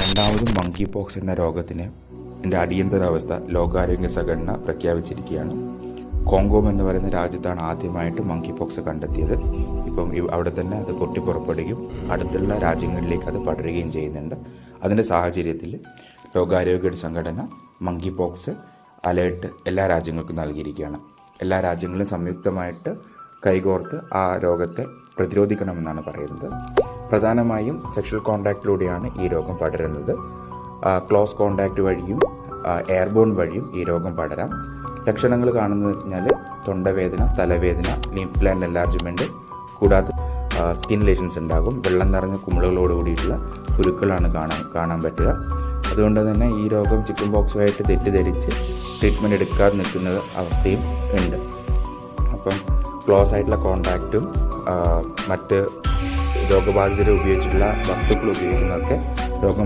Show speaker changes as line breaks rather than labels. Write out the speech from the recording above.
രണ്ടാമതും monkey pox എന്ന രോഗത്തിന് അടിയന്തരാവസ്ഥ ലോകാരോഗ്യ സംഘടന പ്രഖ്യാപിച്ചിരിക്കുകയാണ്. കോങ്കോ എന്ന് പറയുന്ന രാജ്യത്താണ് ആദ്യമായിട്ട് മങ്കി പോക്സ് കണ്ടെത്തിയത്. ഇപ്പം അവിടെ തന്നെ അത് പൊട്ടിപ്പുറപ്പെടുകയും അടുത്തുള്ള രാജ്യങ്ങളിലേക്ക് അത് പടരുകയും ചെയ്യുന്നുണ്ട്. അതിൻ്റെ സാഹചര്യത്തിൽ ലോകാരോഗ്യ സംഘടന മങ്കി പോക്സ് അലേർട്ട് എല്ലാ രാജ്യങ്ങൾക്കും നൽകിയിരിക്കുകയാണ്. എല്ലാ രാജ്യങ്ങളും സംയുക്തമായിട്ട് കൈകോർത്ത് ആ രോഗത്തെ പ്രതിരോധിക്കണമെന്നാണ് പറയുന്നത്. പ്രധാനമായും സെക്ഷൽ കോണ്ടാക്റ്റിലൂടെയാണ് ഈ രോഗം പടരുന്നത്. ക്ലോസ് കോണ്ടാക്റ്റ് വഴിയും എയർബോൺ വഴിയും ഈ രോഗം പടരാം. ലക്ഷണങ്ങൾ കാണുന്നത് വെച്ചാൽ തൊണ്ടവേദന, തലവേദന, ലിംഫ് ഗ്ലാൻഡ് എൻലാർജ്മെൻറ്റ്, കൂടാതെ സ്കിൻ ലേഷൻസ് ഉണ്ടാകും. വെള്ളം നിറഞ്ഞ കുമിളുകളോട് കൂടിയിട്ടുള്ള കുരുക്കളാണ് കാണാൻ പറ്റുക. അതുകൊണ്ട് തന്നെ ഈ രോഗം ചിക്കൻ ബോക്സുമായിട്ട് തെറ്റിദ്ധരിച്ച് ട്രീറ്റ്മെൻറ്റ് എടുക്കാതെ നിൽക്കുന്ന അവസ്ഥയും ഉണ്ട്. അപ്പം ക്ലോസ് ആയിട്ടുള്ള കോണ്ടാക്റ്റും മറ്റ് രോഗബാധിതരെ ഉപയോഗിച്ചിട്ടുള്ള വസ്തുക്കൾ ഉപയോഗിക്കുന്നതൊക്കെ രോഗം